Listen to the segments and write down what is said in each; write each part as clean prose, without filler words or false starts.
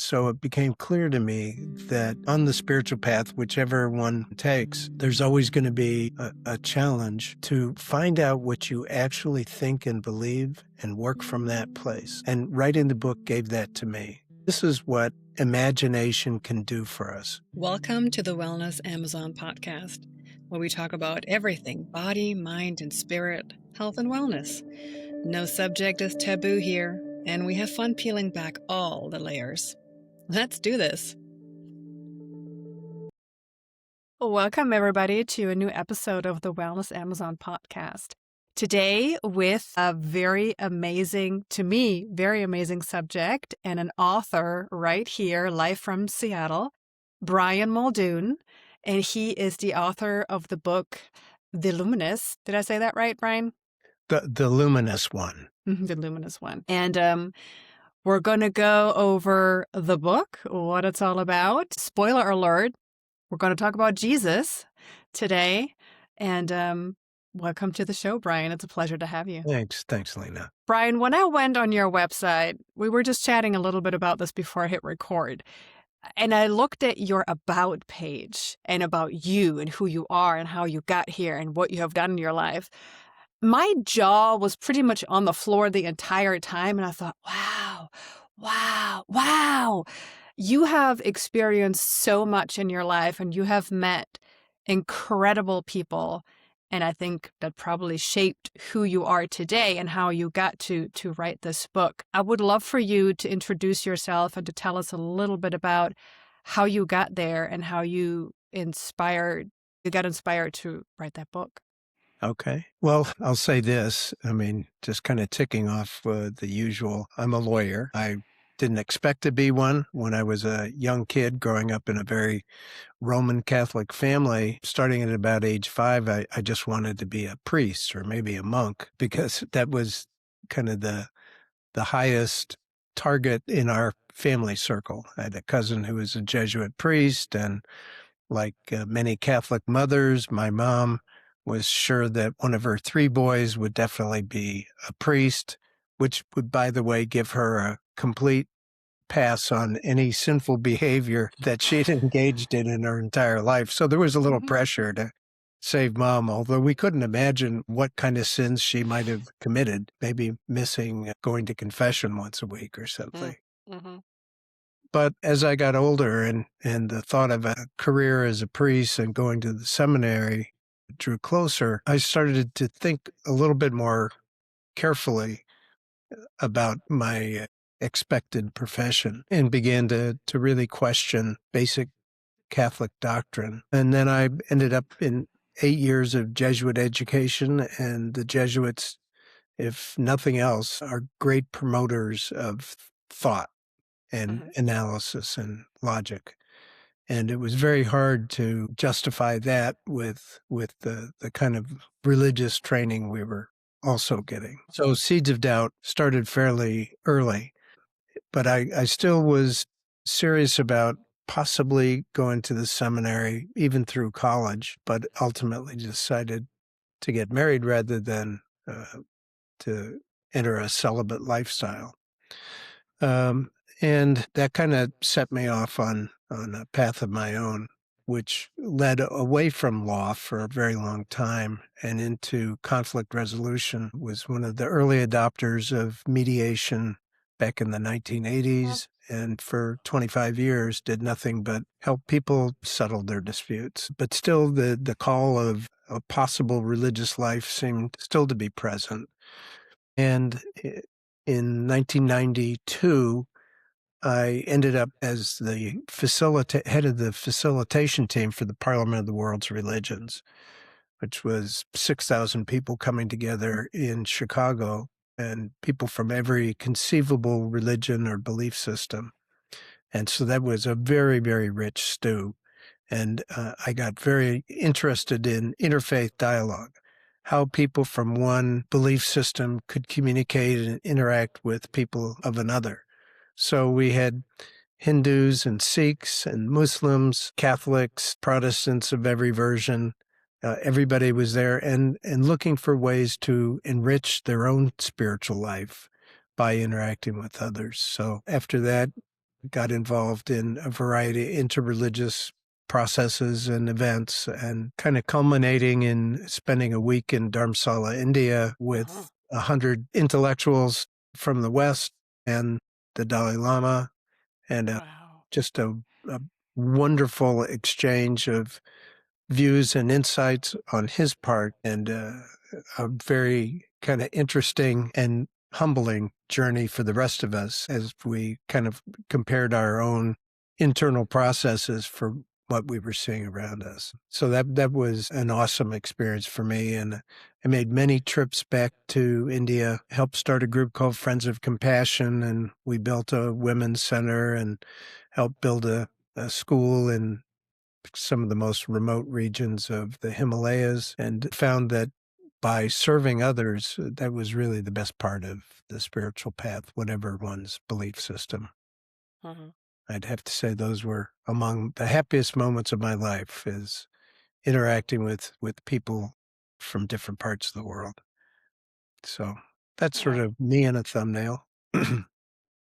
So it became clear to me that on the spiritual path, whichever one takes, there's always going to be a challenge to find out what you actually think and believe and work from that place. And writing the book gave that to me. This is what imagination can do for us. Welcome to the Wellness Amazon podcast, where we talk about everything body, mind, and spirit, health and wellness. No subject is taboo here, and we have fun peeling back all the layers. Let's do this. Welcome, everybody, to a new episode of the Wellness Amazon podcast. Today, with a very amazing subject and an author right here, live from Seattle, Brian Muldoon, and he is the author of the book, The Luminous. Did I say that right, Brian? The Luminous One. The Luminous One. And we're going to go over the book, what it's all about. Spoiler alert, we're going to talk about Jesus today. And welcome to the show, Brian. It's a pleasure to have you. Thanks, Lena. Brian, when I went on your website, we were just chatting a little bit about this before I hit record. And I looked at your about page and about you and who you are and how you got here and what you have done in your life. My jaw was pretty much on the floor the entire time. And I thought, wow. You have experienced so much in your life and you have met incredible people. And I think that probably shaped who you are today and how you got to write this book. I would love for you to introduce yourself and to tell us a little bit about how you got there and how you got inspired to write that book. Okay. Well, I'll say this. Just kind of ticking off the usual. I'm a lawyer. I didn't expect to be one when I was a young kid growing up in a very Roman Catholic family. Starting at about age 5, I just wanted to be a priest or maybe a monk because that was kind of the highest target in our family circle. I had a cousin who was a Jesuit priest, and like many Catholic mothers, my mom was sure that one of her 3 boys would definitely be a priest, which would, by the way, give her a complete pass on any sinful behavior that she'd engaged in her entire life. So there was a little pressure to save Mom, although we couldn't imagine what kind of sins she might have committed, maybe missing going to confession once a week or something. Mm-hmm. But as I got older and the thought of a career as a priest and going to the seminary drew closer, I started to think a little bit more carefully about my expected profession and began to really question basic Catholic doctrine. And then I ended up in 8 years of Jesuit education, and the Jesuits, if nothing else, are great promoters of thought and analysis and logic. And it was very hard to justify that with the kind of religious training we were also getting. So Seeds of Doubt started fairly early, but I still was serious about possibly going to the seminary, even through college, but ultimately decided to get married rather than to enter a celibate lifestyle. And that kind of set me off on a path of my own, which led away from law for a very long time and into conflict resolution. Was one of the early adopters of mediation back in the 1980s, and for 25 years did nothing but help people settle their disputes. But still, the call of a possible religious life seemed still to be present. And in 1992, I ended up as the head of the facilitation team for the Parliament of the World's Religions, which was 6,000 people coming together in Chicago, and people from every conceivable religion or belief system. And so that was a very, very rich stew. And I got very interested in interfaith dialogue, how people from one belief system could communicate and interact with people of another. So we had Hindus and Sikhs and Muslims, Catholics, Protestants of every version. Everybody was there and looking for ways to enrich their own spiritual life by interacting with others. So after that, got involved in a variety of interreligious processes and events, and kind of culminating in spending a week in Dharamsala, India, with 100 intellectuals from the West and the Dalai Lama, and Wow. just a wonderful exchange of views and insights on his part, and a very kind of interesting and humbling journey for the rest of us as we kind of compared our own internal processes for what we were seeing around us. So that was an awesome experience for me. And I made many trips back to India, helped start a group called Friends of Compassion, and we built a women's center and helped build a school in some of the most remote regions of the Himalayas, and found that by serving others, that was really the best part of the spiritual path, whatever one's belief system. Mhm. I'd have to say those were among the happiest moments of my life, is interacting with people from different parts of the world. So that's sort Wow. of me in a thumbnail.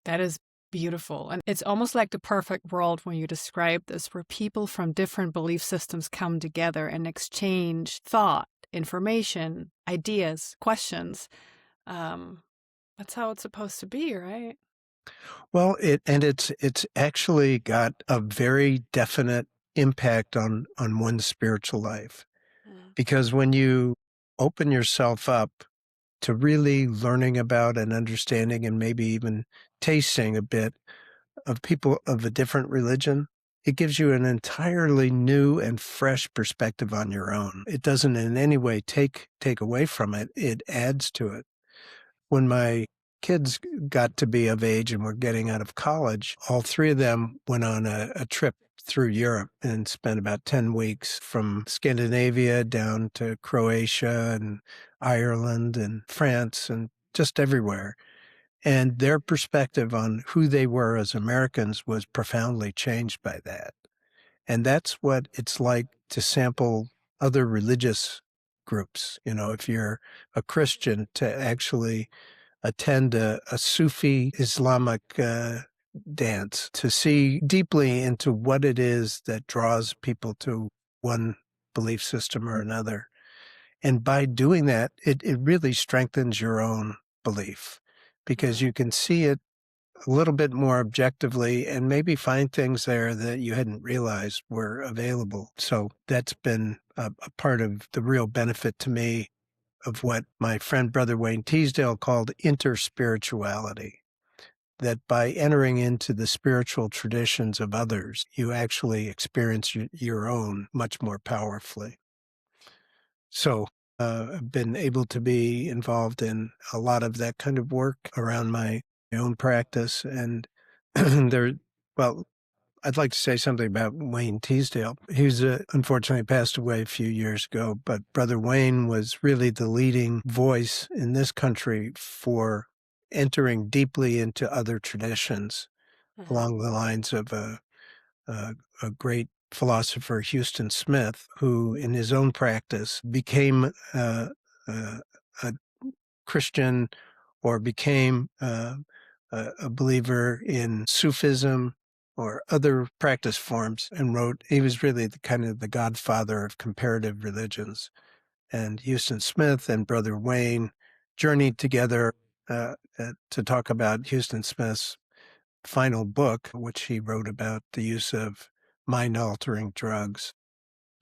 That is beautiful. And it's almost like the perfect world when you describe this, where people from different belief systems come together and exchange thought, information, ideas, questions. Um, that's how it's supposed to be, right? Well, it's actually got a very definite impact on one's spiritual life. Mm. Because when you open yourself up to really learning about and understanding and maybe even tasting a bit of people of a different religion, it gives you an entirely new and fresh perspective on your own. It doesn't in any way take away from it. It adds to it. When my kids got to be of age and were getting out of college, all three of them went on a trip through Europe and spent about 10 weeks from Scandinavia down to Croatia and Ireland and France and just everywhere. And their perspective on who they were as Americans was profoundly changed by that. And that's what it's like to sample other religious groups. You know, if you're a Christian, to actually attend a Sufi Islamic dance, to see deeply into what it is that draws people to one belief system or another. And by doing that, it really strengthens your own belief, because Mm. you can see it a little bit more objectively and maybe find things there that you hadn't realized were available. So that's been a part of the real benefit to me of what my friend Brother Wayne Teasdale called interspirituality. That by entering into the spiritual traditions of others, you actually experience your own much more powerfully. So I've been able to be involved in a lot of that kind of work around my own practice. And there, well, I'd like to say something about Wayne Teasdale. He was unfortunately passed away a few years ago, but Brother Wayne was really the leading voice in this country for entering deeply into other traditions, Mhm. along the lines of a great philosopher, Houston Smith, who in his own practice became uh, a Christian, or became a believer in Sufism or other practice forms, and wrote. He was really the kind of the godfather of comparative religions. And Houston Smith and Brother Wayne journeyed together to talk about Houston Smith's final book, which he wrote about the use of mind-altering drugs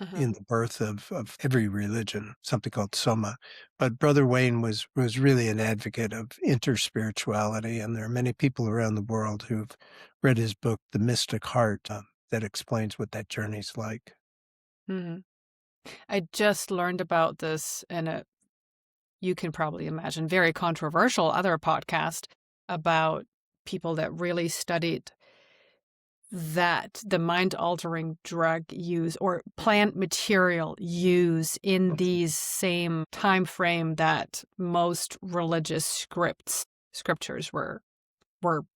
Mhm. in the birth of every religion, something called Soma. But Brother Wayne was really an advocate of interspirituality, and there are many people around the world who've read his book, The Mystic Heart, that explains what that journey's like. Mhm. I just learned about this in a, you can probably imagine, very controversial other podcast about people that really studied that the mind-altering drug use or plant material use in these same time frame that most religious scriptures were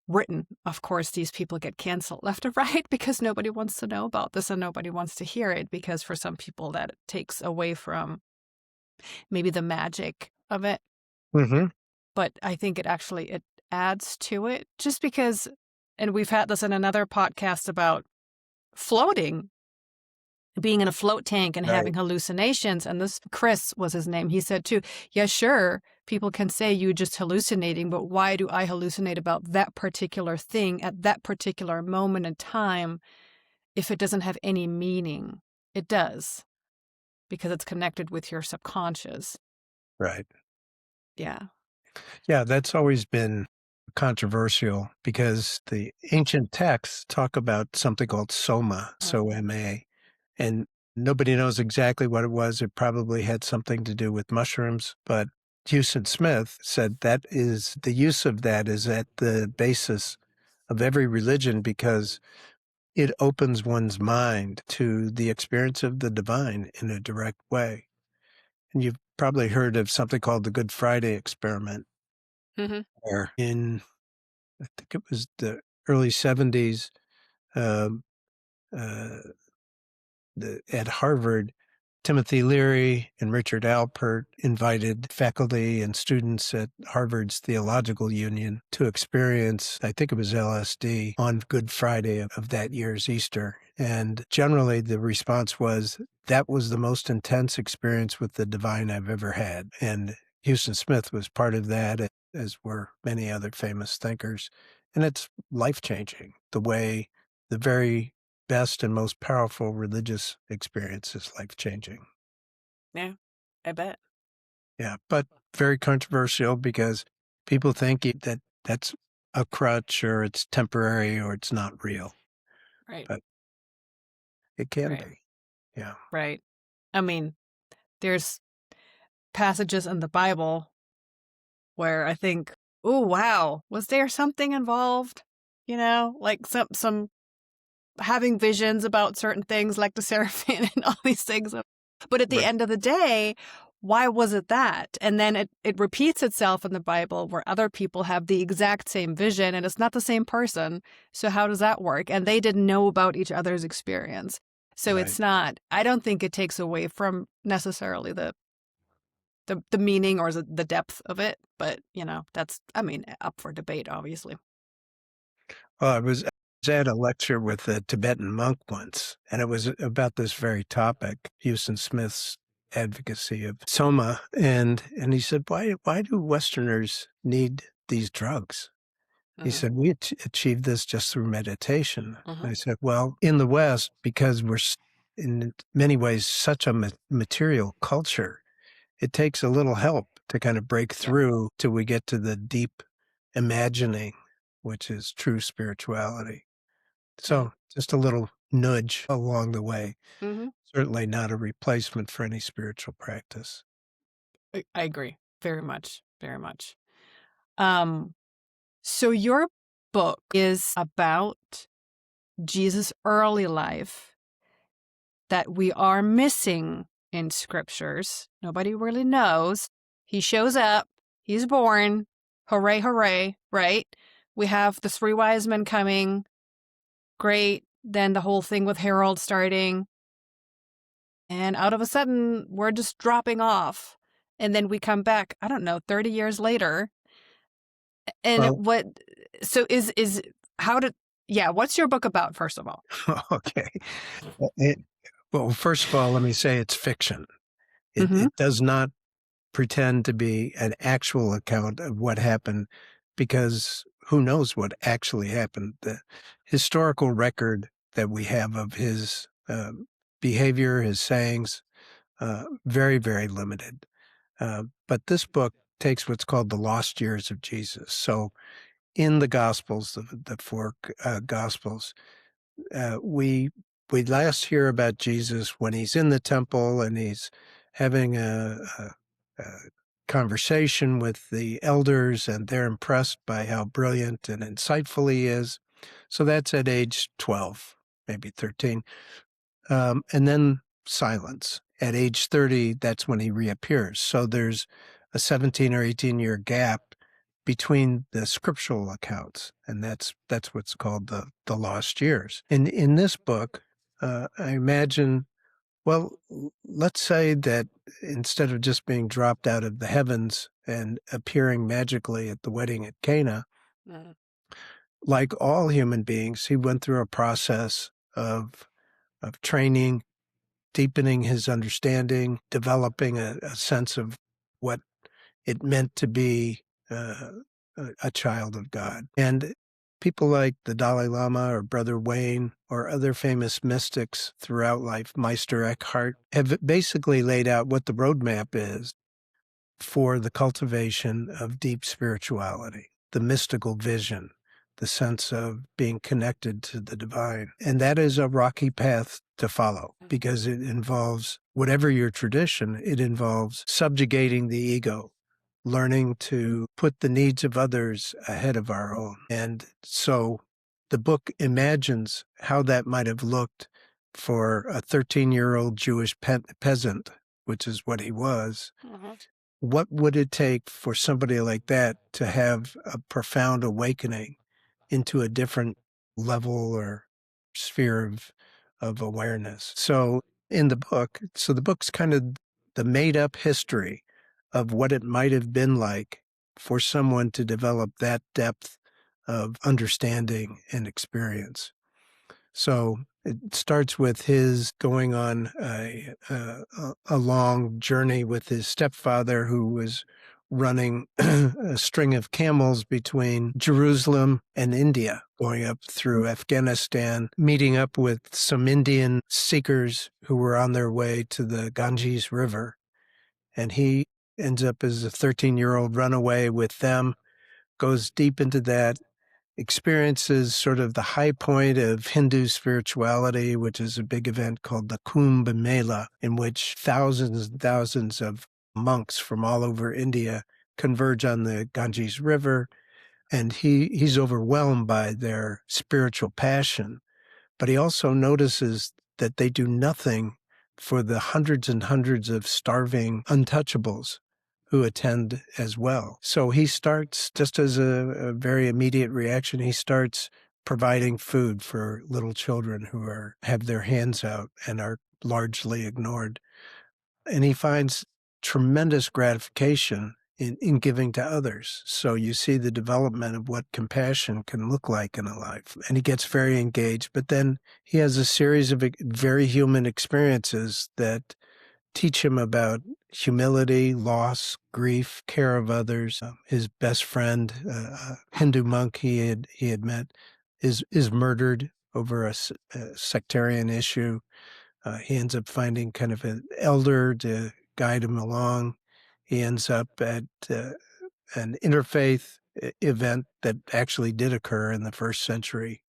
written. Of course, these people get canceled left and right because nobody wants to know about this and nobody wants to hear it, because for some people that takes away from maybe the magic of it. Mm-hmm. But I think it actually it adds to it, just because And we've had this in another podcast about floating, being in a float tank and having Right. hallucinations. And this Chris was his name. He said too, yeah, sure, people can say you just hallucinating, but why do I hallucinate about that particular thing at that particular moment in time if it doesn't have any meaning? It does, because it's connected with your subconscious. Right. Yeah. Yeah, that's always been controversial because the ancient texts talk about something called soma, S-O-M-A, and nobody knows exactly what it was. It probably had something to do with mushrooms, but Houston Smith said that is the use of that is at the basis of every religion because it opens one's mind to the experience of the divine in a direct way. And you've probably heard of something called the Good Friday experiment, Mm-hmm. where in, I think it was the early 70s, um, uh, at Harvard, Timothy Leary and Richard Alpert invited faculty and students at Harvard's Theological Union to experience, I think it was LSD, on Good Friday of that year's Easter. And generally the response was, that was the most intense experience with the divine I've ever had. And Houston Smith was part of that, as were many other famous thinkers. And it's life-changing, the way the very best and most powerful religious experience is life-changing. Yeah, I bet. Yeah, but very controversial because people think that that's a crutch or it's temporary or it's not real, Right. but it can Right. be. Yeah. Right. I mean, there's passages in the Bible where I think, oh, wow, was there something involved? You know, like some having visions about certain things like the seraphim and all these things. But at the Right. end of the day, why was it that? And then it repeats itself in the Bible where other people have the exact same vision and it's not the same person. So how does that work? And they didn't know about each other's experience. So Right. it's not, I don't think it takes away from necessarily the meaning or the depth of it. But, you know, that's, I mean, up for debate, obviously. Well, I was at a lecture with a Tibetan monk once, and it was about this very topic, Houston Smith's advocacy of soma, and he said, why do Westerners need these drugs? He Mm-hmm. said, we achieve this just through meditation. Mm-hmm. I said, well, in the West, because we're in many ways such a material culture, it takes a little help to kind of break Yeah. through till we get to the deep imagining, which is true spirituality. Yeah. So just a little nudge along the way. Mm-hmm. Certainly not a replacement for any spiritual practice. I agree very much, very much. Um, so your book is about Jesus' early life that we are missing in scriptures. Nobody really knows. He shows up, he's born, hooray, hooray, right? We have the three wise men coming, great. Then the whole thing with Harold starting. And out of a sudden, we're just dropping off. And then we come back, I don't know, 30 years later. And Well, how did, yeah, what's your book about, first of all? okay. It, well, first of all, let me say it's fiction. Mm-hmm. It does not pretend to be an actual account of what happened because who knows what actually happened. The historical record that we have of his behavior, his sayings, very, very limited. But this book takes what's called the lost years of Jesus. So in the Gospels, the four Gospels, we last hear about Jesus when he's in the temple and he's having a conversation with the elders, and they're impressed by how brilliant and insightful he is. So that's at age 12, maybe 13. And then silence. At age 30, that's when he reappears. So there's a 17 or 18-year gap between the scriptural accounts, and that's what's called the lost years. In this book, I imagine, well, let's say that instead of just being dropped out of the heavens and appearing magically at the wedding at Cana, Mm. like all human beings, he went through a process of training, deepening his understanding, developing a sense of what it meant to be uh, a child of God. And people like the Dalai Lama or Brother Wayne or other famous mystics throughout life, Meister Eckhart, have basically laid out what the roadmap is for the cultivation of deep spirituality, the mystical vision, the sense of being connected to the divine. And that is a rocky path to follow because it involves, whatever your tradition, it involves subjugating the ego, learning to put the needs of others ahead of our own. And so the book imagines how that might have looked for a 13-year-old Jewish peasant, which is what he was. What would it take for somebody like that to have a profound awakening into a different level or sphere of awareness? So the book's kind of the made up history of what it might have been like for someone to develop that depth of understanding and experience. So it starts with his going on a long journey with his stepfather, who was running a string of camels between Jerusalem and India, going up through Afghanistan, meeting up with some Indian seekers who were on their way to the Ganges River. And he ends up as a 13-year-old runaway with them, goes deep into that, experiences sort of the high point of Hindu spirituality, which is a big event called the Kumbh Mela, in which thousands and thousands of monks from all over India converge on the Ganges River. And he's overwhelmed by their spiritual passion. But he also notices that they do nothing for the hundreds and hundreds of starving untouchables who attend as well. So he starts, just as a very immediate reaction, he starts providing food for little children who have their hands out and are largely ignored. And he finds tremendous gratification in giving to others. So you see the development of what compassion can look like in a life. And he gets very engaged. But then he has a series of very human experiences that teach him about humility, loss, grief, care of others. His best friend, a Hindu monk he had met, is murdered over a sectarian issue. He ends up finding kind of an elder to guide him along. He ends up at an interfaith event that actually did occur in the first century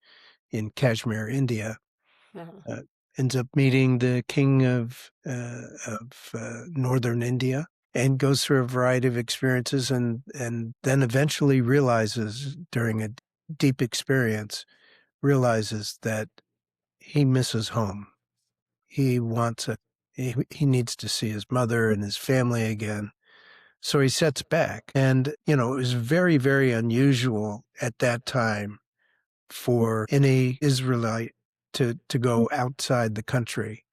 in Kashmir, India. Ends up meeting the king of northern India and goes through a variety of experiences and then eventually realizes during a deep experience, realizes that he misses home. He wants he needs to see his mother and his family again. So he sets back. And, it was very, very unusual at that time for any Israelite to go outside the country.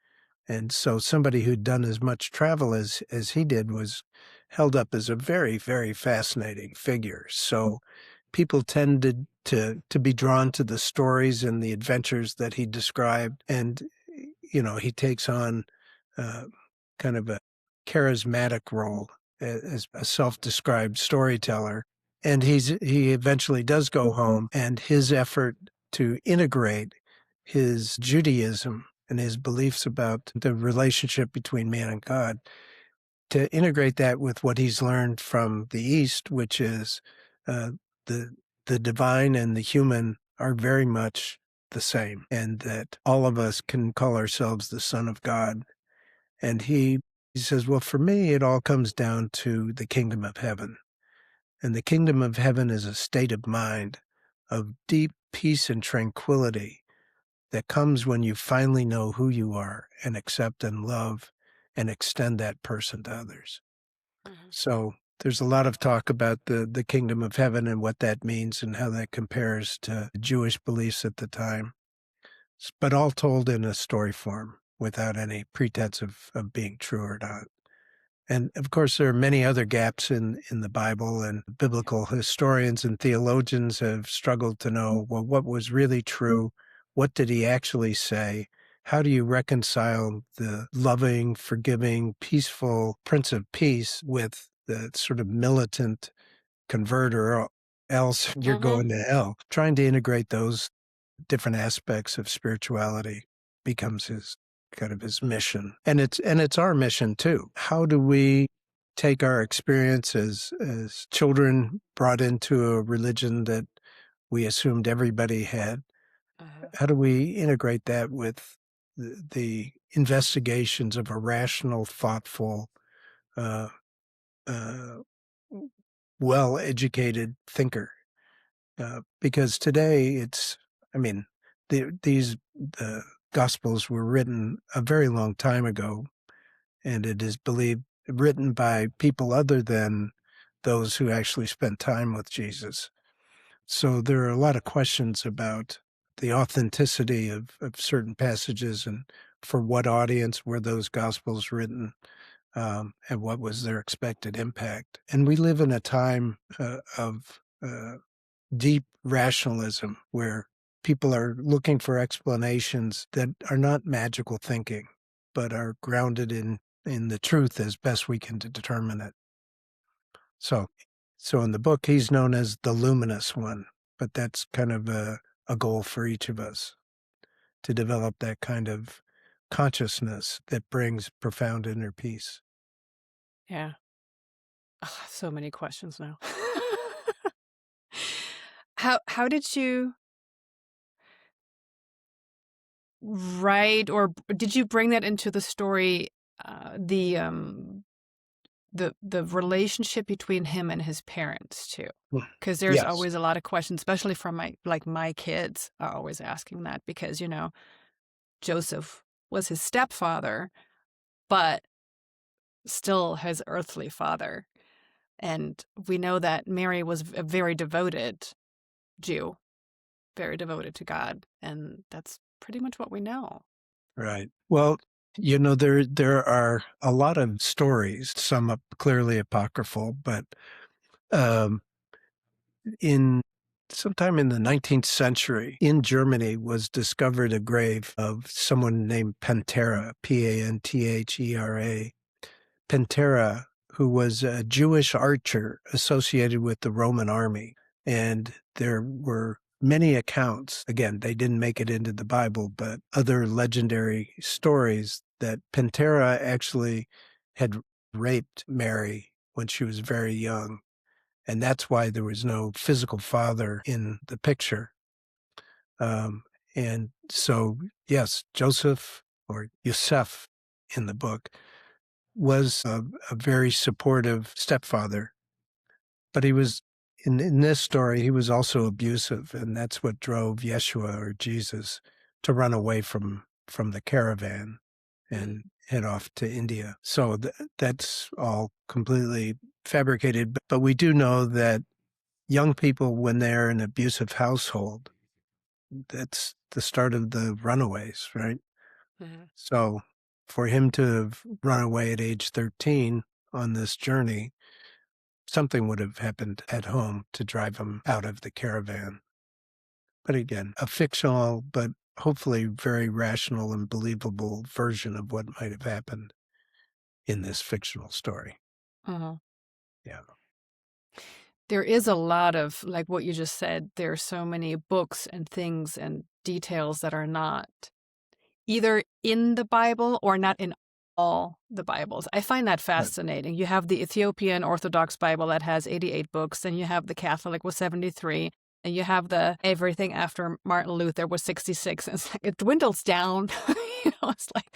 And so somebody who'd done as much travel as he did was held up as a very, very fascinating figure. So people tended to be drawn to the stories and the adventures that he described. And, he takes on kind of a charismatic role as a self-described storyteller. And he eventually does go home, and his effort to integrate his Judaism and his beliefs about the relationship between man and God, to integrate that with what he's learned from the East, which is uh, the divine and the human are very much the same, and that all of us can call ourselves the Son of God. And he says, well, for me, it all comes down to the kingdom of heaven. And the kingdom of heaven is a state of mind of deep peace and tranquility that comes when you finally know who you are and accept and love and extend that person to others. So there's a lot of talk about the kingdom of heaven and what that means and how that compares to Jewish beliefs at the time, but all told in a story form without any pretense of being true or not. And of course, there are many other gaps in the Bible, and biblical historians and theologians have struggled to know, well, what was really true? What did he actually say? How do you reconcile the loving, forgiving, peaceful Prince of Peace with the sort of militant converter, or else you're Mm-hmm. going to hell? Trying to integrate those different aspects of spirituality becomes his mission. And it's our mission too. How do we take our experience as children brought into a religion that we assumed everybody had? Uh-huh. How do we integrate that with the investigations of a rational, thoughtful, uh, uh, well-educated thinker? Because today the Gospels were written a very long time ago, and it is believed written by people other than those who actually spent time with Jesus. So there are a lot of questions about the authenticity of certain passages and for what audience were those Gospels written, and what was their expected impact. And we live in a time of deep rationalism where people are looking for explanations that are not magical thinking, but are grounded in the truth as best we can determine it. So in the book, he's known as the Luminous One, but that's kind of a goal for each of us to develop that kind of consciousness that brings profound inner peace. Yeah. Ugh, so many questions now. How did you write, or did you bring that into the story? The relationship between him and his parents too, Mm. because there's Yes, always a lot of questions, especially from my kids are always asking that, because Joseph was his stepfather, but still his earthly father, and we know that Mary was a very devoted Jew, very devoted to God, and that's pretty much what we know. right. Well, there are a lot of stories, some are clearly apocryphal, but um, in sometime in the 19th century in Germany was discovered a grave of someone named Pantera, Panthera. Pantera, who was a Jewish archer associated with the Roman army. And there were many accounts, again, they didn't make it into the Bible, but other legendary stories that Pantera actually had raped Mary when she was very young. And that's why there was no physical father in the picture. And so, yes, Joseph, or Yosef in the book, was a very supportive stepfather, but he was in this story, he was also abusive, and that's what drove Yeshua, or Jesus, to run away from the caravan Mm. and head off to India. So that's all completely fabricated, but we do know that young people, when they're in an abusive household, that's the start of the runaways, right? Mhm. So for him to have run away at age 13 on this journey, something would have happened at home to drive him out of the caravan. But again, a fictional, but hopefully very rational and believable version of what might have happened in this fictional story. Mhm. Yeah. There is a lot of, like what you just said, there are so many books and things and details that are not either in the Bible or not in all the Bibles. I find that Right. fascinating. You have the Ethiopian Orthodox Bible that has 88 books, and you have the Catholic with 73, and you have the everything after Martin Luther was 66. And it's like it dwindles down. It's like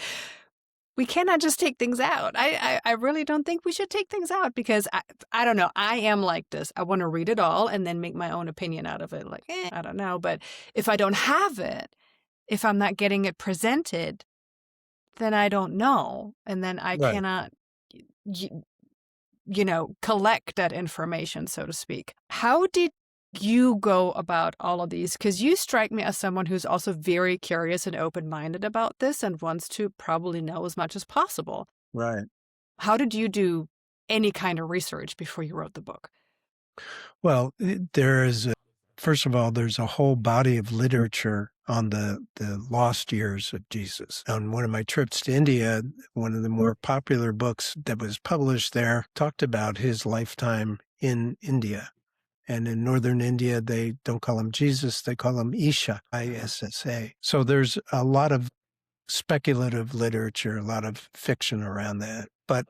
we cannot just take things out. I really don't think we should take things out, because I don't know. I am like this. I want to read it all and then make my own opinion out of it. Like, I don't know. But if I don't have it, if I'm not getting it presented, then I don't know. And then I Right. cannot, collect that information, so to speak. How did you go about all of these? Because you strike me as someone who's also very curious and open-minded about this and wants to probably know as much as possible. Right. How did you do any kind of research before you wrote the book? Well, there is, first of all, there's a whole body of literature on the lost years of Jesus. On one of my trips to India, one of the more popular books that was published there talked about his lifetime in India. And in northern India, they don't call him Jesus, they call him Isha, ISSA. So there's a lot of speculative literature, a lot of fiction around that. But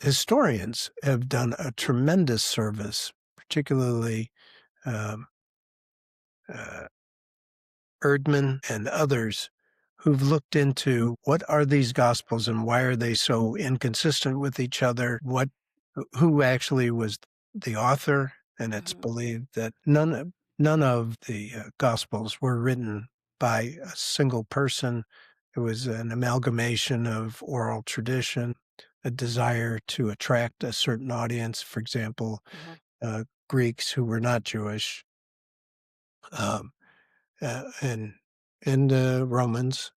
historians have done a tremendous service, particularly um, uh, Erdman and others who've looked into what are these gospels and why are they so inconsistent with each other? Who actually was the author? And it's Mhm. believed that none of the gospels were written by a single person. It was an amalgamation of oral tradition, a desire to attract a certain audience. For example, Mhm. Greeks who were not Jewish, um, and Romans,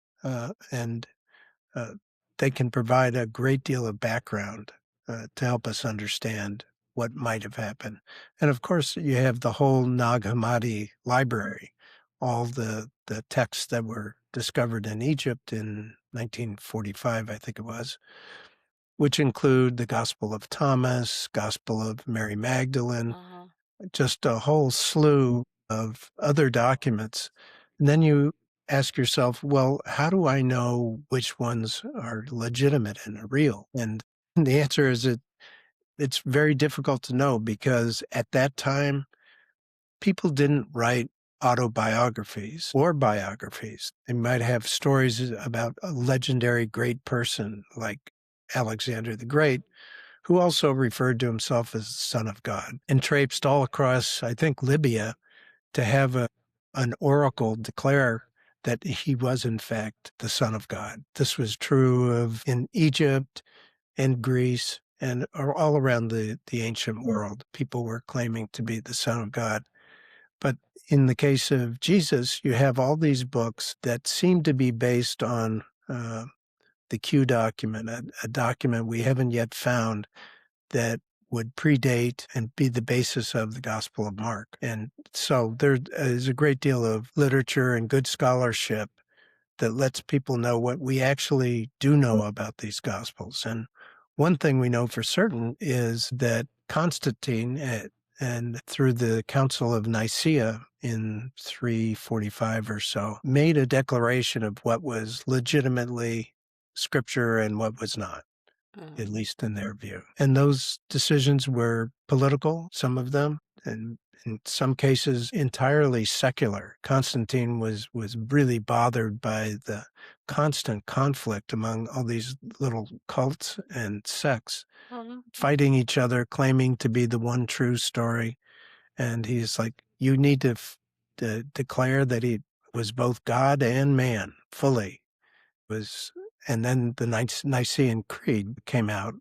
and uh, they can provide a great deal of background to help us understand what might have happened. And of course, you have the whole Nag Hammadi library, all the texts that were discovered in Egypt in 1945, I think it was, which include the Gospel of Thomas, Gospel of Mary Magdalene, Uh-huh. just a whole slew of other documents. And then you ask yourself, well, how do I know which ones are legitimate and real? And the answer is it's very difficult to know because at that time, people didn't write autobiographies or biographies. They might have stories about a legendary great person like Alexander the Great, who also referred to himself as the Son of God and traipsed all across, I think, Libya to have an oracle declare that he was, in fact, the Son of God. This was true of in Egypt and Greece and all around the ancient world. People were claiming to be the Son of God. But in the case of Jesus, you have all these books that seem to be based on the Q document, a document we haven't yet found that would predate and be the basis of the Gospel of Mark. And so there is a great deal of literature and good scholarship that lets people know what we actually do know about these Gospels. And one thing we know for certain is that Constantine, and through the Council of Nicaea in 345 or so, made a declaration of what was legitimately scripture and what was not, at Mhm. least in their view. And those decisions were political, some of them, and in some cases entirely secular. Constantine was really bothered by the constant conflict among all these little cults and sects Mhm. fighting each other, claiming to be the one true story. And he's like, you need to declare that he was both God and man fully. Was And then the Nicene Creed came out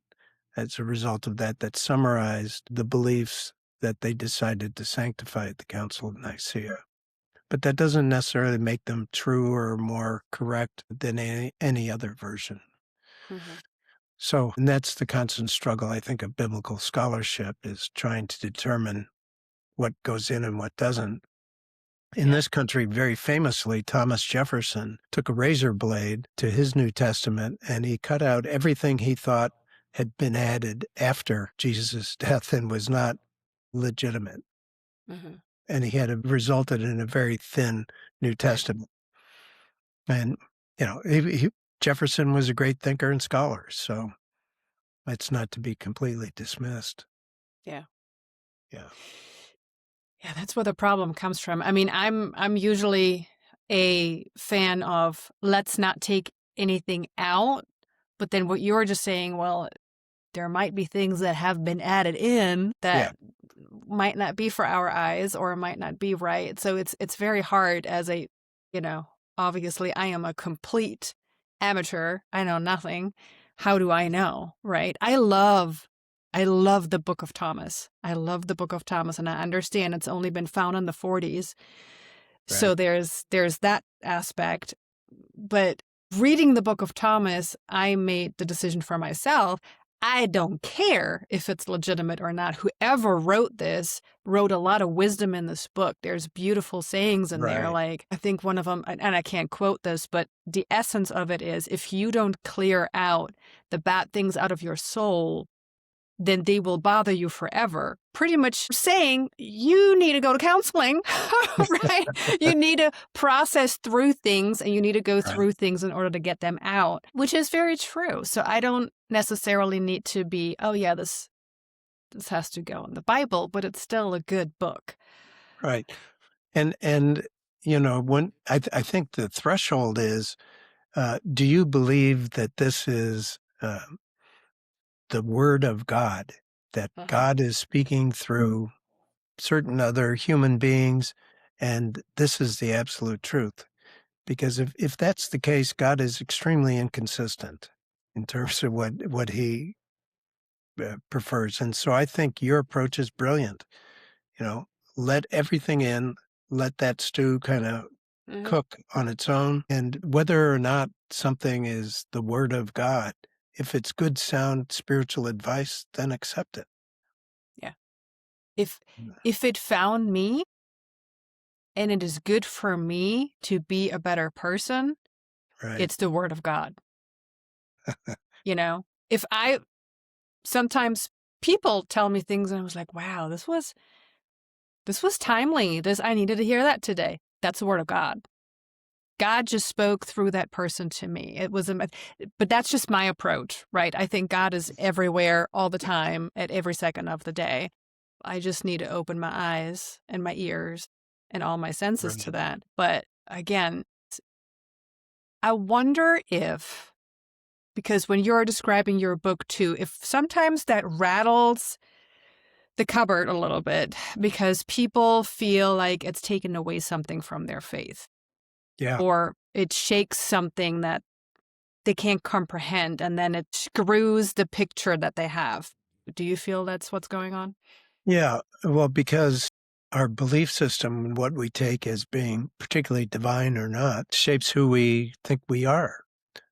as a result of that, that summarized the beliefs that they decided to sanctify at the Council of Nicaea. But that doesn't necessarily make them truer or more correct than any other version. Mhm. So, and that's the constant struggle, I think, of biblical scholarship is trying to determine what goes in and what doesn't. In Yeah. this country, very famously, Thomas Jefferson took a razor blade to his New Testament and he cut out everything he thought had been added after Jesus' death and was not legitimate. Mhm. And he had resulted in a very thin New Right. Testament. And, Jefferson was a great thinker and scholar, so it's not to be completely dismissed. Yeah. Yeah. Yeah, that's where the problem comes from. I mean, I'm usually a fan of let's not take anything out, but then what you're just saying, well, there might be things that have been added in Yeah. that might not be for our eyes or might not be right. So it's very hard as a, you know, obviously I am a complete amateur. I know nothing. How do I know, right? I love the Book of Thomas. I love the Book of Thomas and I understand it's only been found in the 40s. Right. So there's that aspect, but reading the Book of Thomas, I made the decision for myself. I don't care if it's legitimate or not. Whoever wrote this wrote a lot of wisdom in this book. There's beautiful sayings in there. Right. Like, I think one of them, and I can't quote this, but the essence of it is if you don't clear out the bad things out of your soul, then they will bother you forever. Pretty much saying you need to go to counseling, right? You need to process through things and you need to go Right. through things in order to get them out, which is very true. So I don't necessarily need to be, oh yeah, this has to go in the Bible, but it's still a good book. Right. And when I think the threshold is, do you believe that this is the word of God, that God is speaking through certain other human beings, and this is the absolute truth? Because if that's the case, God is extremely inconsistent in terms of what he prefers. And so I think your approach is brilliant. Let everything in, let that stew kind of cook on its own. And whether or not something is the word of God, if it's good, sound spiritual advice, then accept it. Yeah. If it found me and it is good for me to be a better person, Right. it's the word of God. If sometimes people tell me things and I was like, wow, this was timely. I needed to hear that today. That's the word of God. God just spoke through that person to me. But that's just my approach, right? I think God is everywhere all the time at every second of the day. I just need to open my eyes and my ears and all my senses to that. But again, I wonder if, because when you're describing your book too, if sometimes that rattles the cupboard a little bit because people feel like it's taken away something from their faith. Yeah. Or it shakes something that they can't comprehend and then it screws the picture that they have. Do you feel that's what's going on? Yeah. Well, because our belief system and what we take as being particularly divine or not shapes who we think we are.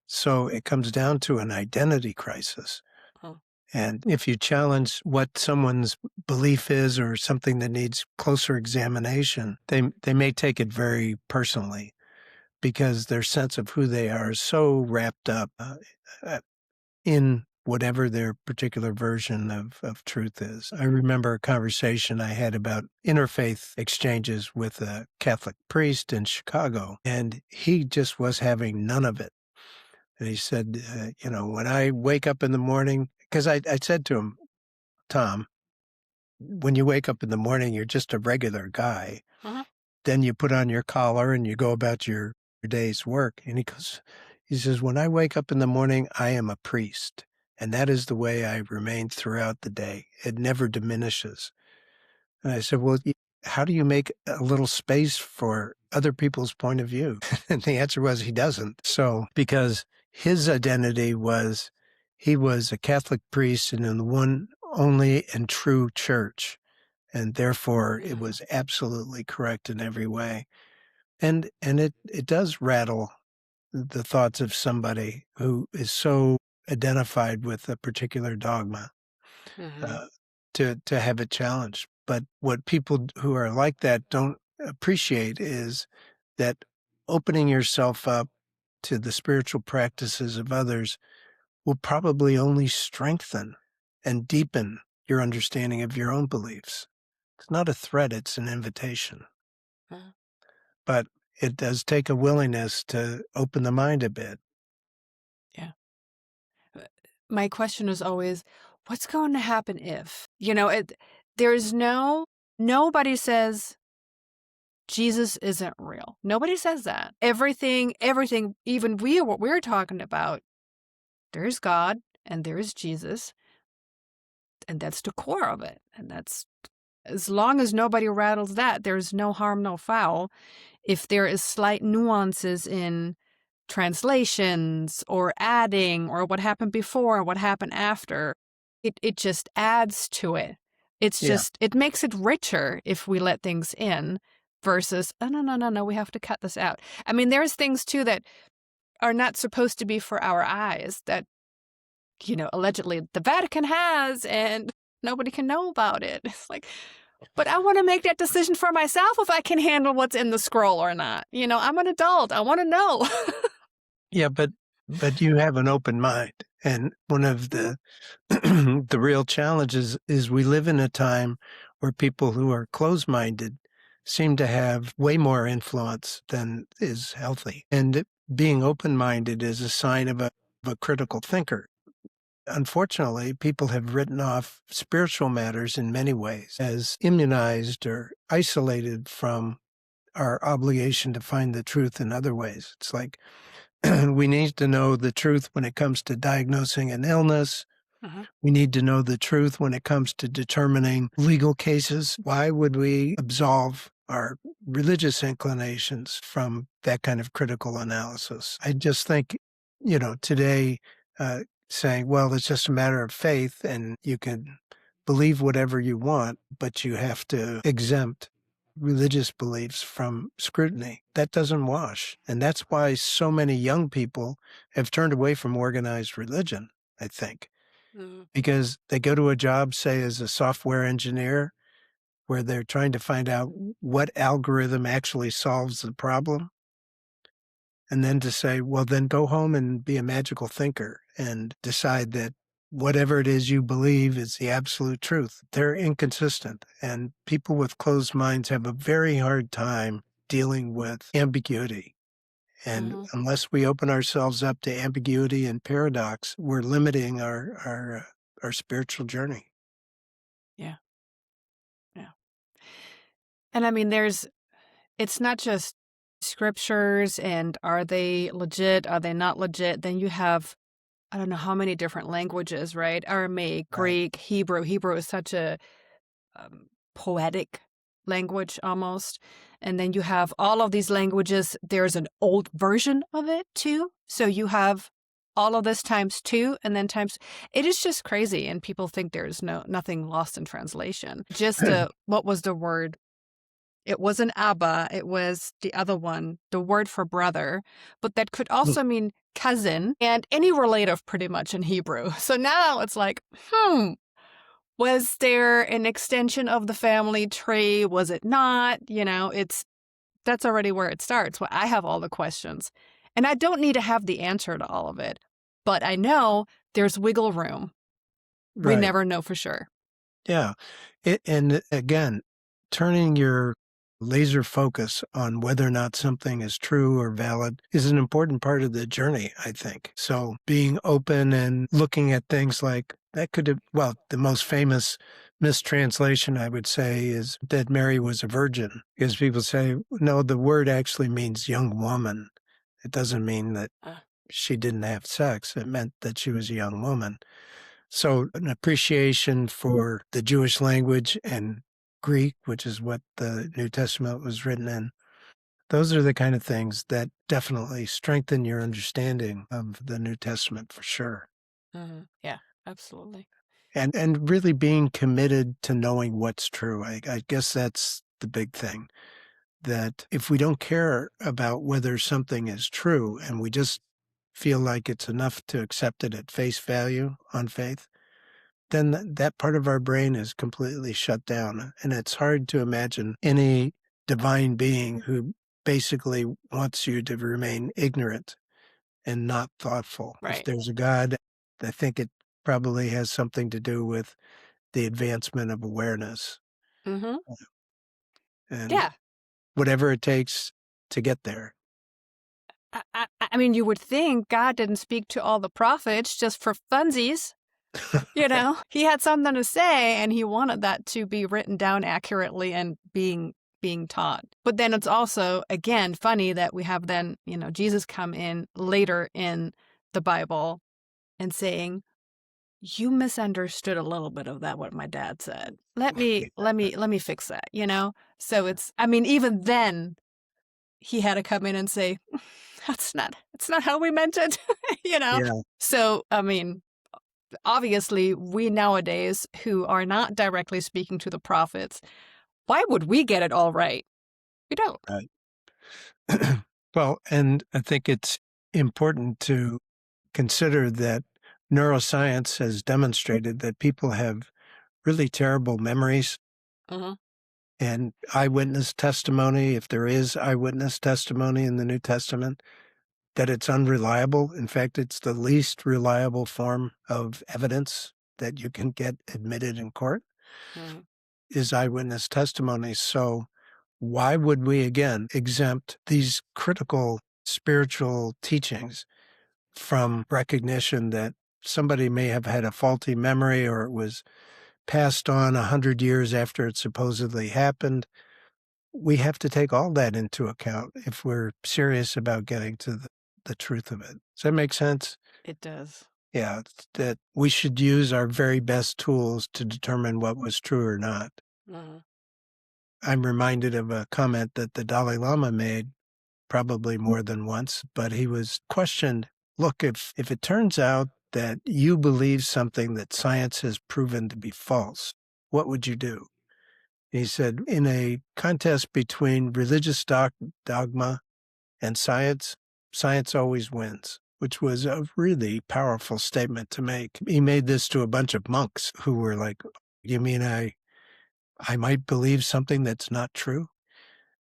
So it comes down to an identity crisis. Oh. And if you challenge what someone's belief is or something that needs closer examination, they may take it very personally because their sense of who they are is so wrapped up in whatever their particular version of truth is. I remember a conversation I had about interfaith exchanges with a Catholic priest in Chicago, and he just was having none of it. And he said, when I wake up in the morning, because I said to him, Tom, when you wake up in the morning, you're just a regular guy. Then you put on your collar and you go about your day's work. And he says, when I wake up in the morning, I am a priest. And that is the way I remain throughout the day. It never diminishes. And I said, well, how do you make a little space for other people's point of view? And the answer was he doesn't. So because his identity was he was a Catholic priest and in the one only and true church. And therefore it was absolutely correct in every way. And it does rattle the thoughts of somebody who is so identified with a particular dogma to have it challenged. But what people who are like that don't appreciate is that opening yourself up to the spiritual practices of others will probably only strengthen and deepen your understanding of your own beliefs. It's not a threat, it's an invitation. But it does take a willingness to open the mind a bit. Yeah. My question is always, what's going to happen if? Nobody says Jesus isn't real. Nobody says that. Everything, even what we're talking about, there's God and there's Jesus, and that's the core of it. And that's, as long as nobody rattles that, there's no harm, no foul. If there is slight nuances in translations or adding or what happened before or what happened after, it just adds to it. It's just, it makes it richer if we let things in versus, oh, no, we have to cut this out. I mean, there's things too that are not supposed to be for our eyes that allegedly the Vatican has, and nobody can know about it. It's like, but I want to make that decision for myself if I can handle what's in the scroll or not. I'm an adult. I want to know. Yeah, but you have an open mind. And one of the the real challenges is we live in a time where people who are closed-minded seem to have way more influence than is healthy. And being open-minded is a sign of a critical thinker. Unfortunately, people have written off spiritual matters in many ways as immunized or isolated from our obligation to find the truth in other ways. It's like we need to know the truth when it comes to diagnosing an illness. We need to know the truth when it comes to determining legal cases. Why would we absolve our religious inclinations from that kind of critical analysis? I just think, today saying, well, it's just a matter of faith and you can believe whatever you want, but you have to exempt religious beliefs from scrutiny. That doesn't wash. And that's why so many young people have turned away from organized religion, I think, because they go to a job, say, as a software engineer, where they're trying to find out what algorithm actually solves the problem. And then to say, well, then go home and be a magical thinker and decide that whatever it is you believe is the absolute truth. They're inconsistent. And people with closed minds have a very hard time dealing with ambiguity. And unless we open ourselves up to ambiguity and paradox, we're limiting our spiritual journey. Yeah. Yeah. And I mean, it's not just scriptures and are they legit? Are they not legit? Then you have, I don't know how many different languages, right? Aramaic, Right. Greek, Hebrew. Hebrew is such a poetic language almost. And then you have all of these languages. There's an old version of it too. So you have all of this times two and then times. It is just crazy. And people think there's nothing lost in translation. Just what was the word? It wasn't Abba. It was the other one, the word for brother. But that could also mean cousin and any relative pretty much in Hebrew. So now it's like, was there an extension of the family tree? Was it not? That's already where it starts. Well, I have all the questions and I don't need to have the answer to all of it, but I know there's wiggle room. We Right. never know for sure. Yeah. And again, turning your laser focus on whether or not something is true or valid is an important part of the journey, I think. So being open and looking at things like that the most famous mistranslation, I would say, is that Mary was a virgin, because people say, no, the word actually means young woman. It doesn't mean that she didn't have sex. It meant that she was a young woman. So an appreciation for the Jewish language and Greek, which is what the New Testament was written in. Those are the kind of things that definitely strengthen your understanding of the New Testament for sure. Yeah, absolutely. And really being committed to knowing what's true. I guess that's the big thing, that if we don't care about whether something is true and we just feel like it's enough to accept it at face value on faith, then that part of our brain is completely shut down. And it's hard to imagine any divine being who basically wants you to remain ignorant and not thoughtful. If Right. there's a God, I think it probably has something to do with the advancement of awareness and Yeah. whatever it takes to get there. I mean, you would think God didn't speak to all the prophets just for funsies. He had something to say and he wanted that to be written down accurately and being taught. But then it's also, again, funny that we have then, Jesus come in later in the Bible and saying, you misunderstood a little bit of that, what my dad said. Let me fix that, So it's, I mean, even then he had to come in and say, it's not how we meant it, Yeah. So, I mean, obviously, we nowadays who are not directly speaking to the prophets, why would we get it all right? We don't. Right. Well, and I think it's important to consider that neuroscience has demonstrated that people have really terrible memories, Uh-huh. and eyewitness testimony, if there is eyewitness testimony in the New Testament, that it's unreliable. In fact, it's the least reliable form of evidence that you can get admitted in court Uh-huh. is eyewitness testimony. So why would we, again, exempt these critical spiritual teachings from recognition that somebody may have had a faulty memory or it was passed on 100 years after it supposedly happened? We have to take all that into account if we're serious about getting to the truth of it. Does that make sense? It does. Yeah, that we should use our very best tools to determine what was true or not. Uh-huh. I'm reminded of a comment that the Dalai Lama made probably more than once, but he was questioned, look, if it turns out that you believe something that science has proven to be false, what would you do? He said, in a contest between religious dogma and science, science always wins, which was a really powerful statement to make. He made this to a bunch of monks who were like, you mean I might believe something that's not true?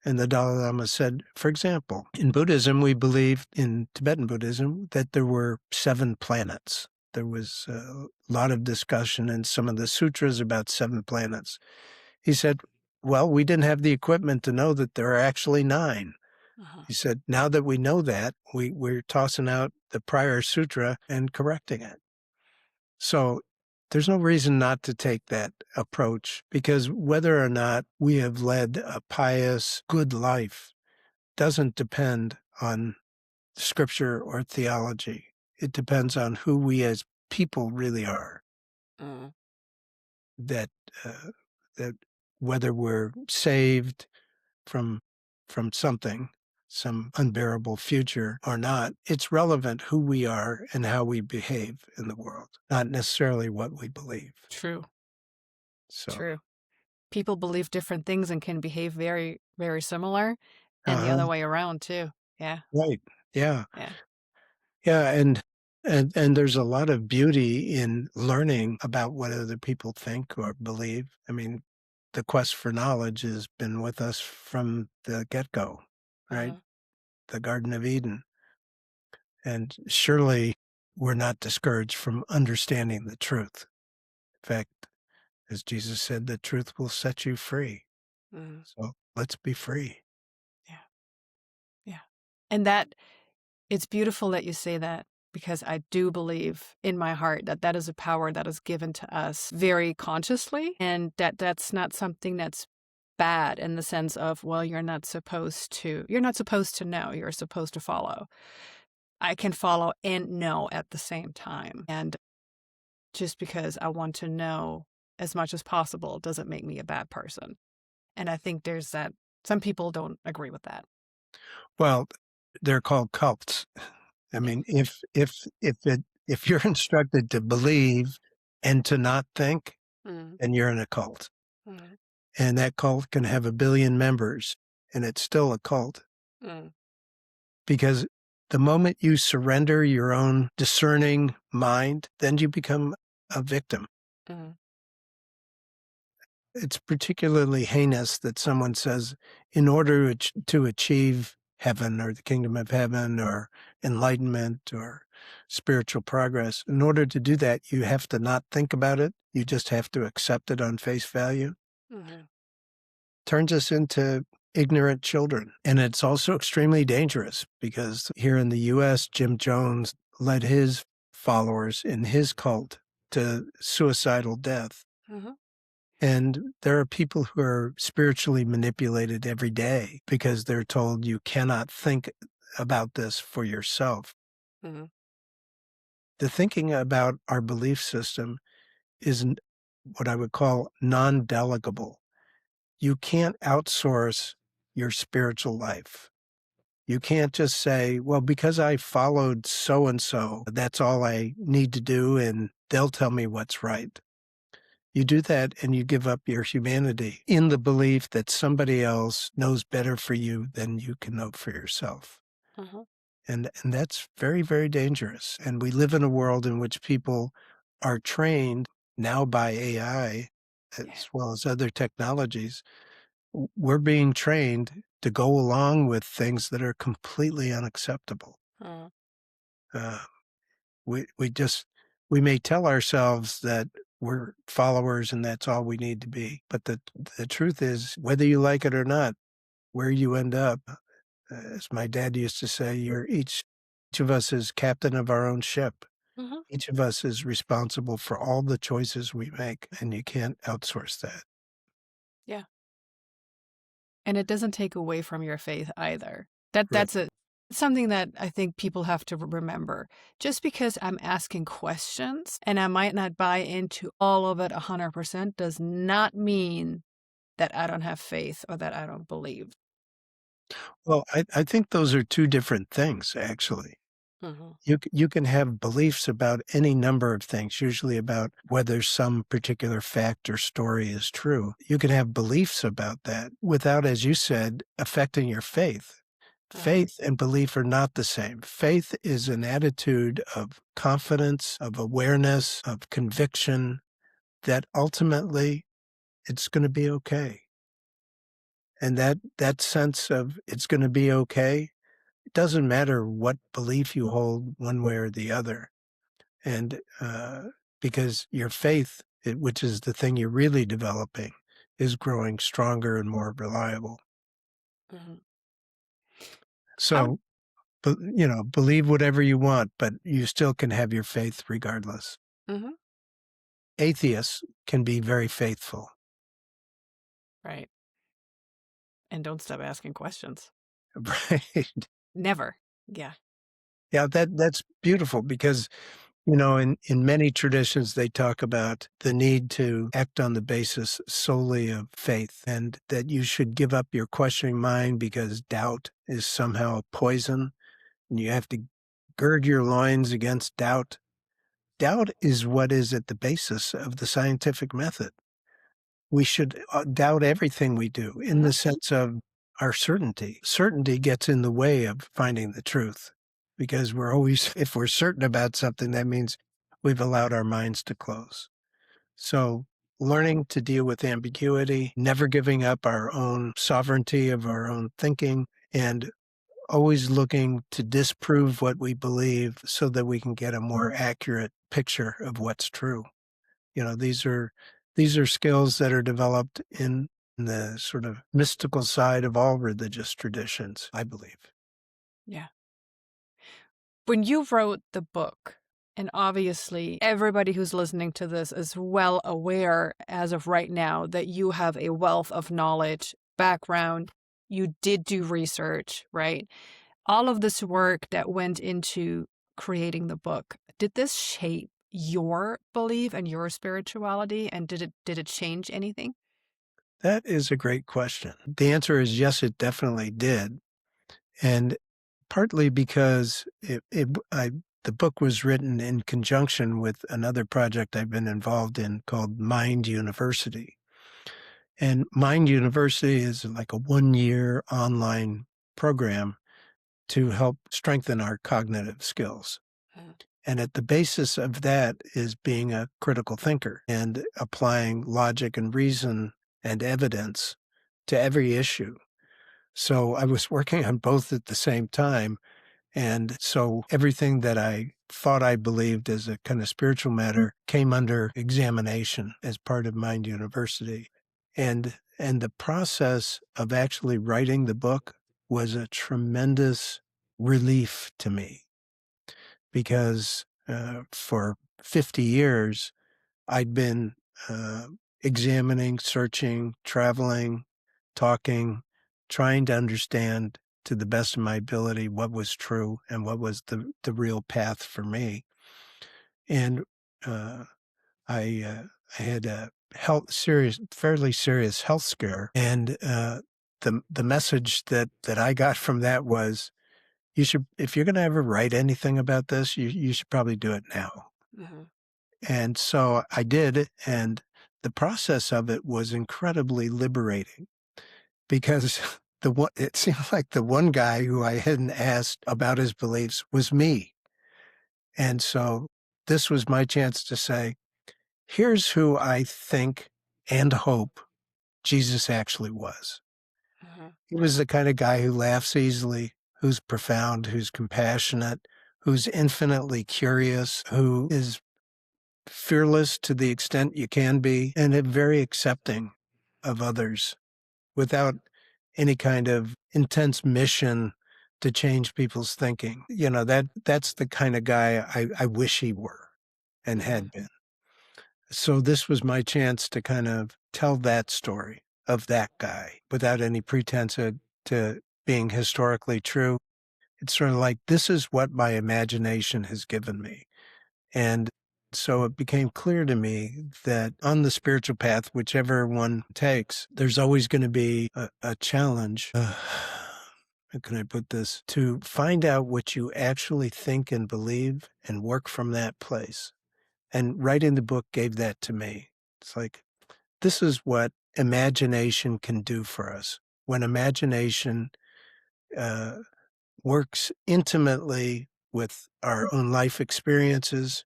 And the Dalai Lama said, for example, in Buddhism, we believe, in Tibetan Buddhism, that there were 7 planets. There was a lot of discussion in some of the sutras about 7 planets. He said, well, we didn't have the equipment to know that there are actually 9. Uh-huh. He said, now that we know that, we're tossing out the prior sutra and correcting it. So there's no reason not to take that approach, because whether or not we have led a pious, good life doesn't depend on scripture or theology. It depends on who we as people really are. Uh-huh. That that whether we're saved from something, some unbearable future or not, it's relevant who we are and how we behave in the world, not necessarily what we believe. True. So, True. People believe different things and can behave very, very similar, and the uh-huh, other way around too. Yeah. right. Yeah. Yeah. Yeah. And there's a lot of beauty in learning about what other people think or believe. I mean, the quest for knowledge has been with us from the get-go, right? Uh-huh. The Garden of Eden. And surely we're not discouraged from understanding the truth. In fact, as Jesus said, the truth will set you free. Uh-huh. So let's be free. Yeah. Yeah. And that it's beautiful that you say that, because I do believe in my heart that that is a power that is given to us very consciously, and that that's not something that's bad in the sense of, well, you're not supposed to know, you're supposed to follow. I can follow and know at the same time. And just because I want to know as much as possible doesn't make me a bad person. And I think there's that some people don't agree with that. Well, they're called cults. I Yeah. mean, if you're instructed to believe and to not think, Mm, then you're in a cult. mm, And that cult can have 1 billion members, and it's still a cult. mm, Because the moment you surrender your own discerning mind, then you become a victim. mm, It's particularly heinous that someone says, in order to achieve heaven or the kingdom of heaven or enlightenment or spiritual progress, in order to do that, you have to not think about it. You just have to accept it on face value. mm, Turns us into ignorant children. And it's also extremely dangerous because here in the US, Jim Jones led his followers in his cult to suicidal death. mhm, And there are people who are spiritually manipulated every day because they're told you cannot think about this for yourself. mhm, The thinking about our belief system is what I would call non-delegable. You can't outsource your spiritual life. You can't just say, well, because I followed so and so, that's all I need to do, and they'll tell me what's right. You do that and you give up your humanity in the belief that somebody else knows better for you than you can know for yourself. mhm. And that's very, very dangerous. And we live in a world in which people are trained now by AI Yeah. as well as other technologies. We're being trained to go along with things that are completely unacceptable. Uh, Uh, we just we may tell ourselves that we're followers and that's all we need to be, but the truth is, whether you like it or not, where you end up, as my dad used to say, you're each of us is captain of our own ship. mhm. Each of us is responsible for all the choices we make, and you can't outsource that. Yeah. And it doesn't take away from your faith either. Right. That's something that I think people have to remember. Just because I'm asking questions and I might not buy into all of it 100% does not mean that I don't have faith or that I don't believe. Well, I think those are two different things, actually. Mhm. You can have beliefs about any number of things, usually about whether some particular fact or story is true. You can have beliefs about that without, as you said, affecting your faith. Uh-huh. Faith and belief are not the same. Faith is an attitude of confidence, of awareness, of conviction that ultimately it's going to be okay. And that sense of it's going to be okay, it doesn't matter what belief you hold one way or the other. And because your faith, which is the thing you're really developing, is growing stronger and more reliable. Mhm. How So, believe whatever you want, but you still can have your faith regardless. Mhm. Atheists can be very faithful. Right. And don't stop asking questions. Right. Never. Yeah. Yeah, that's beautiful because, in many traditions, they talk about the need to act on the basis solely of faith and that you should give up your questioning mind because doubt is somehow poison and you have to gird your loins against doubt. Doubt is what is at the basis of the scientific method. We should doubt everything we do in Mhm. the sense of our certainty. Certainty gets in the way of finding the truth because we're always, if we're certain about something, that means we've allowed our minds to close. So, learning to deal with ambiguity, never giving up our own sovereignty of our own thinking, and always looking to disprove what we believe so that we can get a more accurate picture of what's true. These are skills that are developed in the sort of mystical side of all religious traditions, I believe. Yeah. When you wrote the book, and obviously everybody who's listening to this is well aware as of right now that you have a wealth of knowledge, background, you did do research, right? All of this work that went into creating the book, did this shape your belief and your spirituality? And did it change anything? That is a great question. The answer is yes, it definitely did. And partly because the book was written in conjunction with another project I've been involved in called Mind University. And Mind University is like a 1 year online program to help strengthen our cognitive skills. Mm. And at the basis of that is being a critical thinker and applying logic and reason and evidence to every issue. So I was working on both at the same time. And so everything that I thought I believed as a kind of spiritual matter came under examination as part of Mind University. And the process of actually writing the book was a tremendous relief to me because for 50 years I'd been uh, examining, searching, traveling, talking, trying to understand to the best of my ability what was true and what was the real path for me. And uh, I had a fairly serious health scare, and the message that I got from that was, you should, if you're going to ever write anything about this, you should probably do it now. Mhm. And so I did, and the process of it was incredibly liberating because it seemed like the one guy who I hadn't asked about his beliefs was me. And so this was my chance to say, here's who I think and hope Jesus actually was. Mm-hmm. He was the kind of guy who laughs easily, who's profound, who's compassionate, who's infinitely curious, who is fearless to the extent you can be, and very accepting of others without any kind of intense mission to change people's thinking. That's the kind of guy I wish he were and Mm-hmm. had been. So this was my chance to kind of tell that story of that guy without any pretense to being historically true. It's sort of like, this is what my imagination has given me. And so it became clear to me that on the spiritual path, whichever one takes, there's always going to be a challenge. How can I put this? To find out what you actually think and believe and work from that place. And writing the book gave that to me. It's like, this is what imagination can do for us. When imagination uh, works intimately with our own life experiences,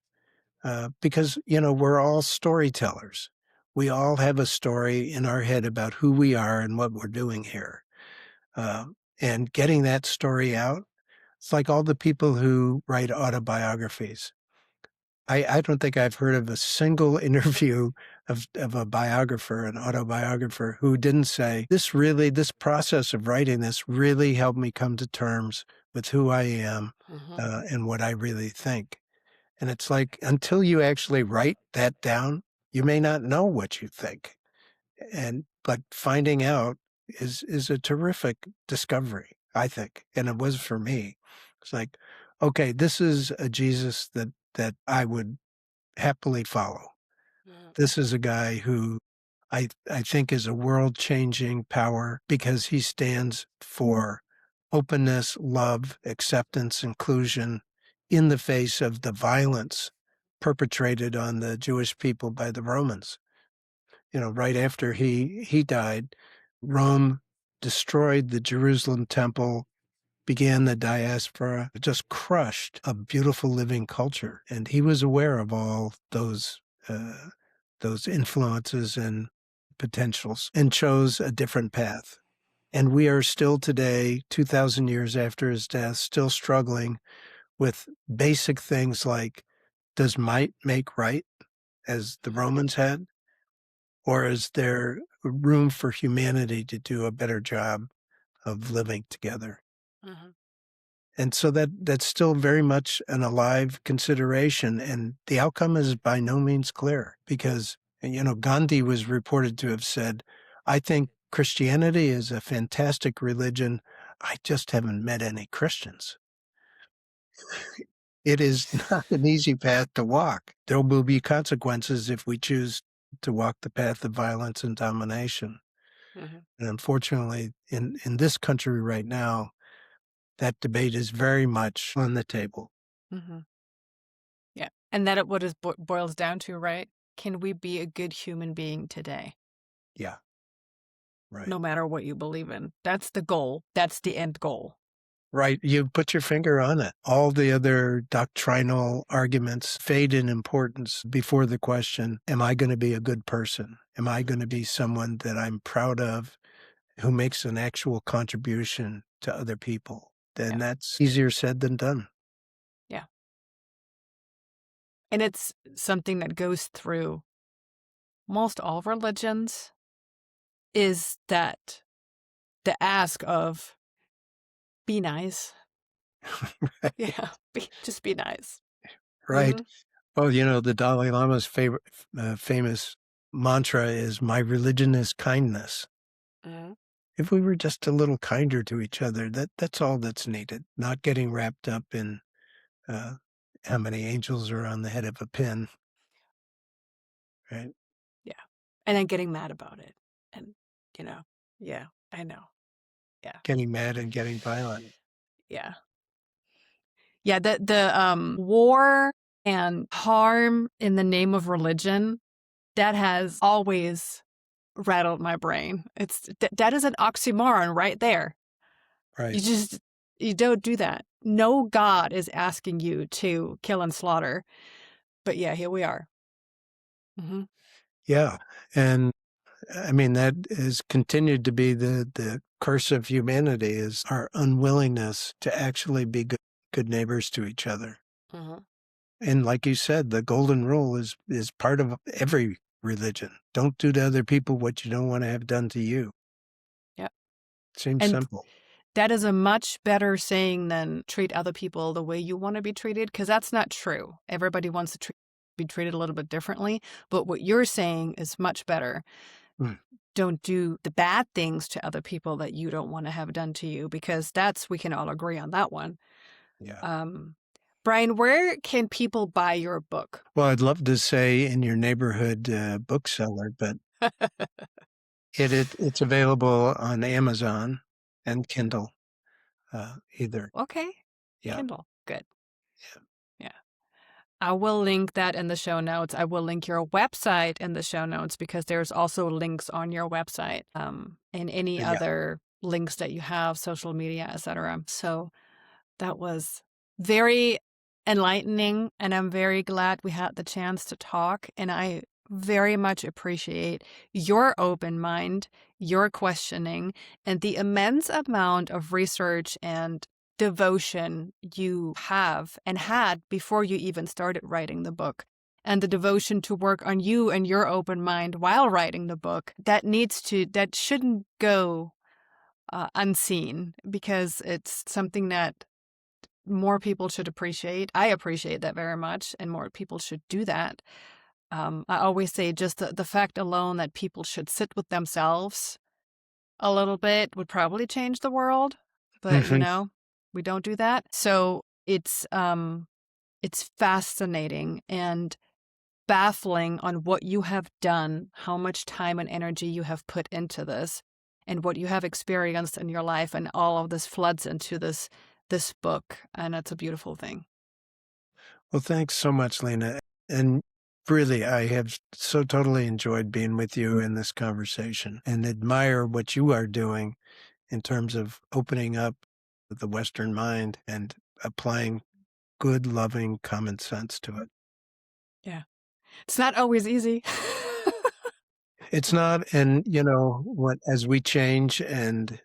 because, we're all storytellers. We all have a story in our head about who we are and what we're doing here. Uh, and getting that story out, it's like all the people who write autobiographies. I don't think I've heard of a single interview of a biographer, an autobiographer, who didn't say, this process of writing this really helped me come to terms with who I am Mm-hmm. and what I really think. And it's like, until you actually write that down, you may not know what you think. But finding out is a terrific discovery, I think. And it was for me. It's like, okay, this is a Jesus that I would happily follow. Mm-hmm. This is a guy who I think is a world-changing power because he stands for openness, love, acceptance, inclusion in the face of the violence perpetrated on the Jewish people by the Romans. Right after he died, Rome destroyed the Jerusalem temple, began the diaspora, just crushed a beautiful living culture. And he was aware of all those influences and potentials and chose a different path. And we are still today, 2,000 years after his death, still struggling with basic things like, does might make right, as the Romans had? Or is there room for humanity to do a better job of living together? Mm-hmm. And so that's still very much an alive consideration. And the outcome is by no means clear because, Gandhi was reported to have said, I think Christianity is a fantastic religion. I just haven't met any Christians. It is not an easy path to walk. There will be consequences if we choose to walk the path of violence and domination. Mm-hmm. And unfortunately, in this country right now, that debate is very much on the table. Mm-hmm. Yeah. And that what it boils down to, right? Can we be a good human being today? Yeah, right. No matter what you believe in. That's the goal. That's the end goal. Right. You put your finger on it. All the other doctrinal arguments fade in importance before the question, am I going to be a good person? Am I going to be someone that I'm proud of, who makes an actual contribution to other people? Then Yeah. that's easier said than done. Yeah. And it's something that goes through most all religions is that the ask of be nice. Yeah. Just be nice. Right. Mm-hmm. Well, the Dalai Lama's favorite, famous mantra is, my religion is kindness. Mm-hmm. If we were just a little kinder to each other, that's all that's needed. Not getting wrapped up in uh, how many angels are on the head of a pin, right? Yeah. And then getting mad about it. And, yeah, I know. Yeah. Getting mad and getting violent. Yeah. Yeah. The war and harm in the name of religion, that has always rattled my brain. That is an oxymoron right there. Right. You don't do that. No God is asking you to kill and slaughter. But yeah, here we are. Mm-hmm. Yeah. And I mean, that has continued to be the curse of humanity, is our unwillingness to actually be good neighbors to each other. Mm-hmm. And like you said, the golden rule is part of every religion. Don't do to other people what you don't want to have done to you. Yeah. Seems And simple. that is a much better saying than treat other people the way you want to be treated, because that's not true. Everybody wants to be treated a little bit differently. But what you're saying is much better. Mm. Don't do the bad things to other people that you don't want to have done to you, because we can all agree on that one. Yeah. Brian, where can people buy your book? Well, I'd love to say in your neighborhood bookseller, but it's available on Amazon and Kindle, either. Okay. Yeah. Kindle. Good. Yeah. Yeah. I will link that in the show notes. I will link your website in the show notes, because there's also links on your website, and any Yeah. other links that you have, social media, etc. So that was very enlightening, and I'm very glad we had the chance to talk. And I very much appreciate your open mind, your questioning, and the immense amount of research and devotion you have and had before you even started writing the book. And the devotion to work on you and your open mind while writing the book, that shouldn't go unseen, because it's something that more people should appreciate. I appreciate that very much, and more people should do that. I always say just the fact alone that people should sit with themselves a little bit would probably change the world. But, Mhm. we don't do that. So it's fascinating and baffling on what you have done, how much time and energy you have put into this, and what you have experienced in your life, and all of this floods into this book, and it's a beautiful thing. Well, thanks so much, Lena. And really, I have so totally enjoyed being with you in this conversation and admire what you are doing in terms of opening up the Western mind and applying good, loving common sense to it. Yeah. It's not always easy. It's not, and what, as we change and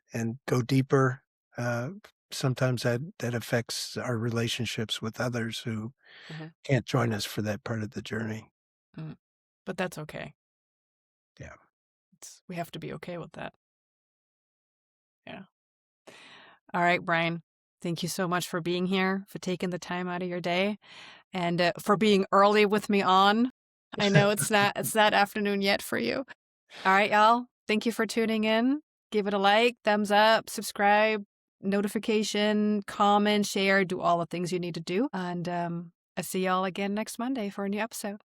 go deeper, uh, sometimes that affects our relationships with others who Mhm. can't join us for that part of the journey. Mm. But that's okay. Yeah. We have to be okay with that. Yeah. All right, Brian. Thank you so much for being here, for taking the time out of your day, and for being early with me on. I know it's not afternoon yet for you. All right, y'all. Thank you for tuning in. Give it a like, thumbs up, subscribe, notification, comment, share, do all the things you need to do. And I see y'all again next Monday for a new episode.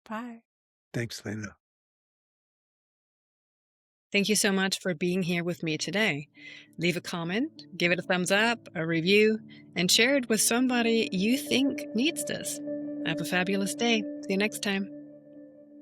Bye. Thanks, Lena. Thank you so much for being here with me today. Leave a comment, give it a thumbs up, a review, and share it with somebody you think needs this. Have a fabulous day. See you next time.